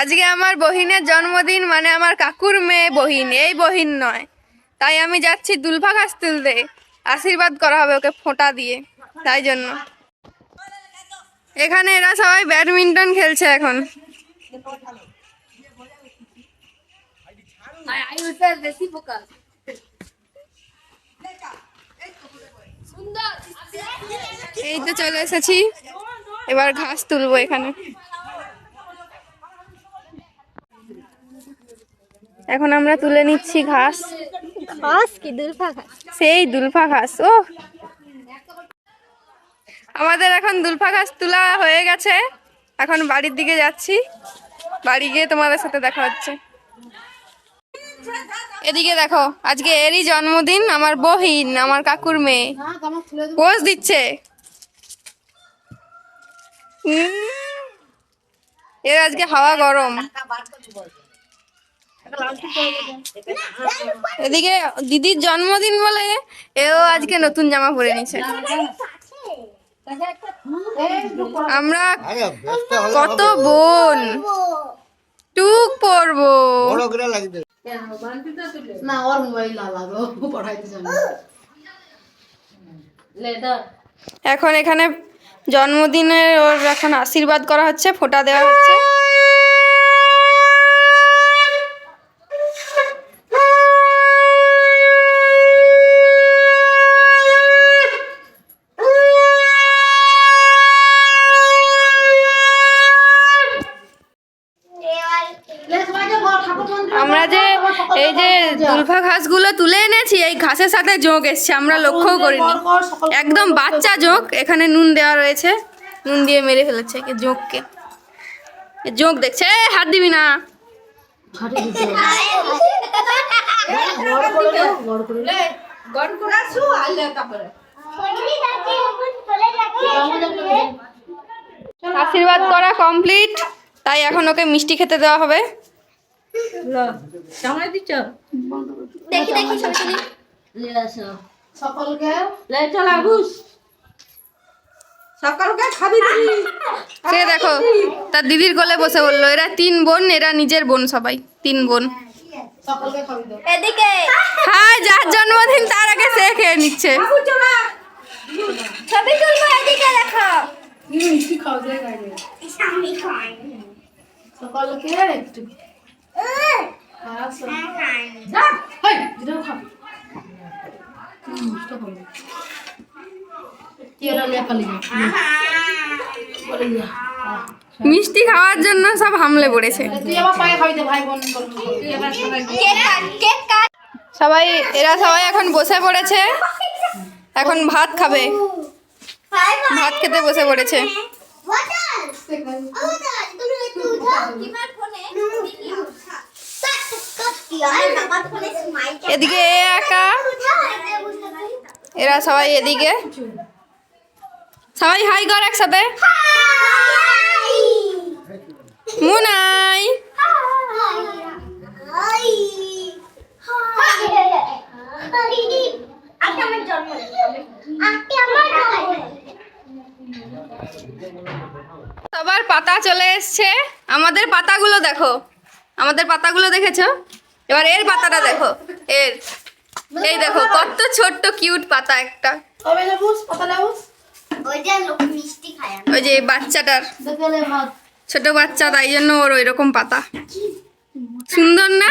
আজকে আমার বহিনের জন্মদিন, মানে আমার কাকুর মেয়ে বহিন, এই বহিন নয়। তাই আমি যাচ্ছি দুলফা ঘাস তুলতে, আশীর্বাদ করা হবে ওকে ফোঁটা দিয়ে, তাই জন্য। এখানে এরা সবাই ব্যাডমিন্টন খেলছে এখন। এই তো চলে এসেছি, এবার ঘাস তুলবো এখানে। এখন আমরা তুলে নিচ্ছি ঘাস। ঘাস কি দুলফা ঘাস? সেই দুলফা ঘাস। ও আমাদের এখন দুলফা ঘাস তোলা হয়ে গেছে, এখন বাড়ির দিকে যাচ্ছি। বাড়ি গিয়ে তোমাদের সাথে দেখা হচ্ছে। এদিকে দেখো, আজকে এরই জন্মদিন, আমার বহিন, আমার কাকুর মেয়ে পোজ দিচ্ছে। এর আজকে হাওয়া গরম। এদিকে দিদির জন্মদিন বলে এও আজকে নতুন জামা পরে নিছে। আমরা কত বোন টুক পরবো। এখন এখানে জন্মদিনের ওর এখন আশীর্বাদ করা হচ্ছে, ফোঁটা দেওয়া হচ্ছে। আমরা যে এই যে দুলফা ঘাসগুলো তুলে এনেছি, এই ঘাসের সাথে জোঁক এসছে, আমরা লক্ষ্যও করিনি। একদম বাচ্চা জোঁক, এখানে নুন দেওয়া রয়েছে, নুন দিয়ে মেরে ফেলেছে জোঁককে। জোঁক দেখছে, হাত দিবি না। আশীর্বাদ করা কমপ্লিট, তাই এখন ওকে মিষ্টি খেতে দেওয়া হবে। সে দেখো তার দিদির কোলে বসে বললো, এরা 3 বোন, এরা নিজের বোন, সবাই 3 বোন। হ্যাঁ, যার জন্মদিন তার আগে সে খেয়ে নিচ্ছে। মিষ্টি খাওয়ার জন্য সব হামলে পড়েছে। সবাই এরা সবাই এখন বসে পড়েছে, এখন ভাত খাবে, ভাত খেতে বসে পড়েছে। এদিকে একা, এরা সবাই এদিকে। সবাই হাই কর একসাথে। মুনাই সবার পাতা চলে এসছে। আমাদের পাতাগুলো দেখো, আমাদের পাতাগুলো দেখেছো? এবার এর পাতাটা দেখো, এর এই দেখো কত ছোট্ট কিউট পাতা একটা। ওই যে বাচ্চাটার, ছোট বাচ্চা, তাই জন্য ওর ওই রকম পাতা। সুন্দর না?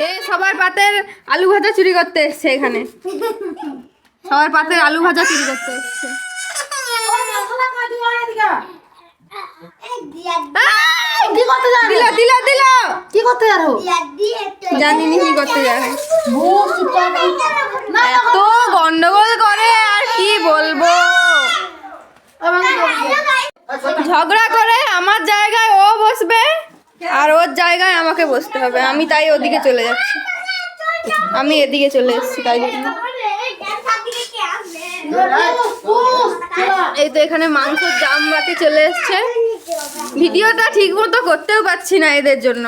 এ সবার পাতের আলু ভাজা চুরি করতে এসছে এখানে, সবার পাতের আলু ভাজা চুরি করতে এসছে। কি করতে যাবো? জানিনি কি করতে যাবে। এত গন্ডগোল করে, আর কি বলবো। ঝগড়া করে আমার জায়গায় ও বসবে, আর ওর জায়গায় আমাকে বসতে হবে। আমি তাই ওদিকে চলে যাচ্ছি, আমি এদিকে চলে এসেছি তাই জন্য। এই তো এখানে মাংসের জাম বাটি চলে এসছে। ভিডিওটা ঠিক মতো করতেও পারছি না এদের জন্য।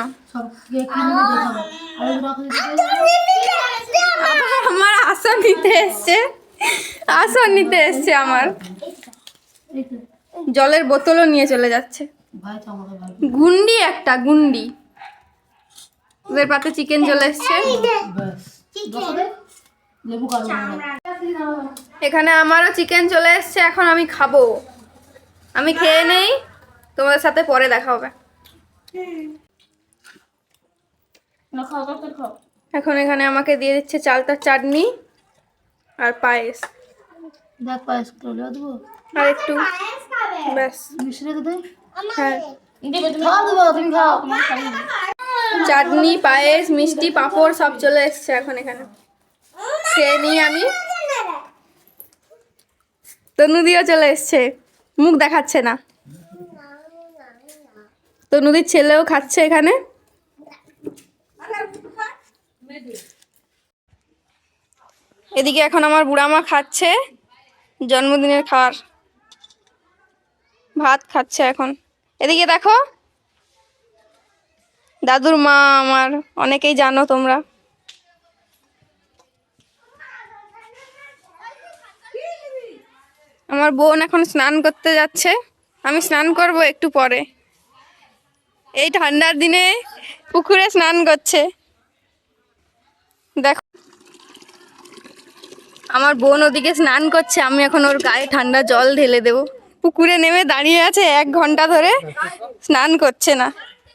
আমার আসন নিতে এসছে, আসন নিতে এসছে আমার। জলের বোতলও নিয়ে চলে যাচ্ছে। গুন্ডি একটা গুন্ডি। ওদের পাতে চিকেন চলে এসছে। এখানে আমারও চিকেন চলে এসছে, এখন আমি খাবো। আমি খেয়ে নেই, তোমাদের সাথে পরে দেখা হবে। এখন এখানে আমাকে দিয়ে দিচ্ছে চালতার চাটনি আর পায়েস। দেখ পায়েস করে দেবো আর একটু ব্যাস। মিশিয়ে রেখে দে। হ্যাঁ, খাওয়া দেবো, তুমি খাও। চাটনি, পায়েস, মিষ্টি, পাঁপড় সব চলে এসছে এখন এখানে। খেয়ে নিই আমি। তনুদিও চলে এসছে, মুখ দেখাচ্ছে না। তনুদির ছেলেও খাচ্ছে এখানে। এদিকে এখন আমার বুড়ামা খাচ্ছে জন্মদিনের খাবার, ভাত খাচ্ছে এখন। এদিকে দেখো, দাদুর মা আমার, অনেকেই জানো তোমরা। আমার বোন এখন স্নান করতে যাচ্ছে, আমি স্নান করব একটু পরে। এই ঠান্ডার দিনে পুকুরে স্নান করছে। দেখো আমার বোন ওদিকে স্নান করছে, আমি এখন ওর গায়ে ঠান্ডা জল ঢেলে দেব। পুকুরে নেমে দাঁড়িয়ে আছে 1 ঘন্টা ধরে, স্নান করছে না।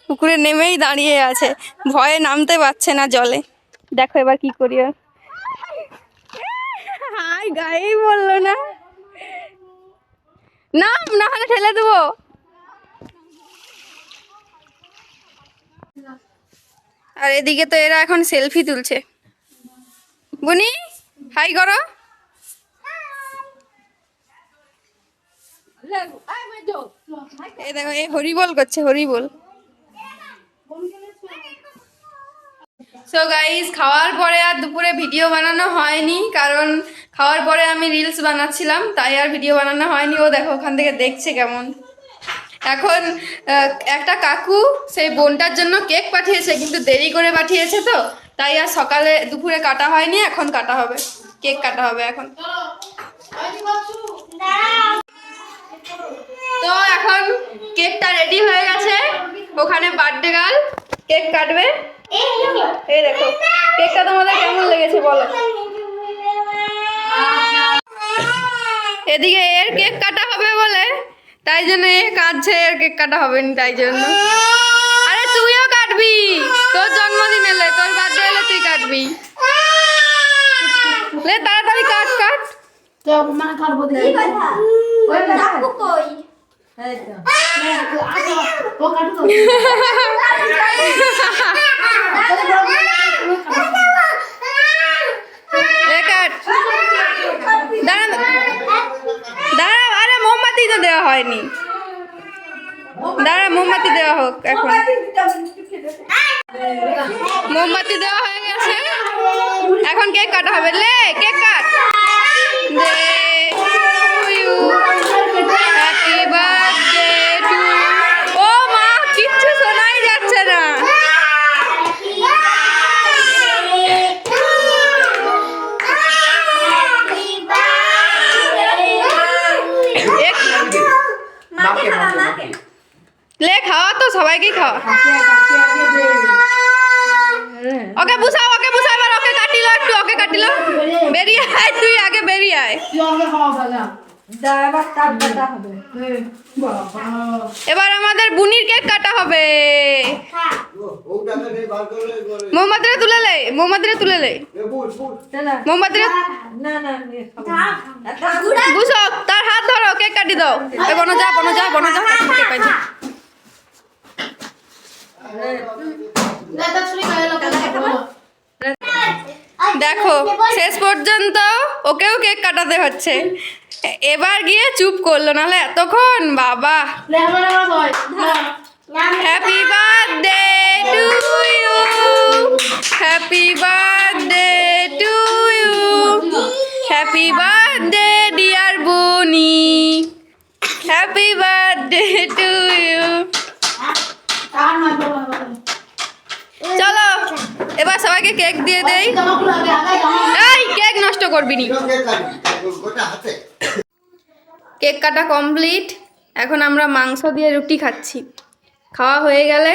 পুকুরে নেমেই দাঁড়িয়ে আছে, ভয়ে নামতে পারছে না জলে। দেখো এবার কি করি। হাই, গায়েই বললো না, নাম না হলে ঠেলে দেবো। আর এদিকে তো এরা এখন সেলফি তুলছে। বুনি হাই করো। এই দেখো, এই হরিবোল করছে, হরিবোল। সো গাইস, খাওয়ার পরে আর দুপুরে ভিডিও বানানো হয়নি, কারণ খাওয়ার পরে আমি রিলস বানাচ্ছিলাম, তাই আর ভিডিও বানানো হয়নি। ও দেখো ওখান থেকে দেখছে কেমন। এখন একটা কাকু সেই বোনটার জন্য কেক পাঠিয়েছে, কিন্তু দেরি করে পাঠিয়েছে, তো তাই আর সকালে দুপুরে কাটা হয়নি। এখন কাটা হবে, কেক কাটা হবে এখন। তো এখন কেকটা রেডি হয়ে গেছে, ওখানে বার্থডে গার্ল কেক কাটবে। এই দেখো কেকটা তোমাদের কেমন লেগেছে বলো। এদিকে এর কেক কাটা হবে বলে, তাই জন্য এ কাটছে, এর কেক কাটা হবে না তাই জন্য। আরে তুইও কাটবি, তোর জন্মদিন এলে, তোর বার্থডে এলে তুই কাটবি। লে তাড়াতাড়ি কাট কাট। তো মানে কাটবো দেখি ওই কাটবো কই এই তো ও কাটবো এ কাট। দাঁড়া দাঁড়া, আরে মোমবাতি তো দেওয়া হয়নি, দাঁড়া মোমবাতি দেওয়া হোক এখন। মোমবাতি দেওয়া হয়ে গেছে, এখন কেক কাটা হবে। লে কেক কাট। Happy birthday to. ও মা, কিচ্ছু শোনাই যাচ্ছে না। লে খাওয়া তো, সবাইকে খাওয়া। ওকে বুঝাও, ওকে বুঝাও, এবার ওকে কাটিলো একটু, ওকে কাটিলো। বেরিয়ে আয়, তুই আগে বেরিয়ে আয়। এবার আমাদের বুনির কেক কাটা হবে। মোমবাতিটা তুলে লে, মোমবাতিটা তুলে লে, মোমবাতিটা বুঝো, তার হাত ধরো, কেক কাটি দাও। এ বনো যা, বনো যা, বনো যা, কেক পাইছো। দেখো শেষ পর্যন্ত ওকেও কেক কাটাতে হচ্ছে। এবার গিয়ে চুপ করলো, নাহলে এতক্ষণ বাবা। Happy birthday to you, happy birthday to you, happy birthday dear Buni, happy birthday to you. চলো এবার সবাইকে কেক দিয়ে দেই। এই কেক নষ্ট করবি নি। কেক কাটা কমপ্লিট, এখন আমরা মাংস দিয়ে রুটি খাচ্ছি। খাওয়া হয়ে গেলে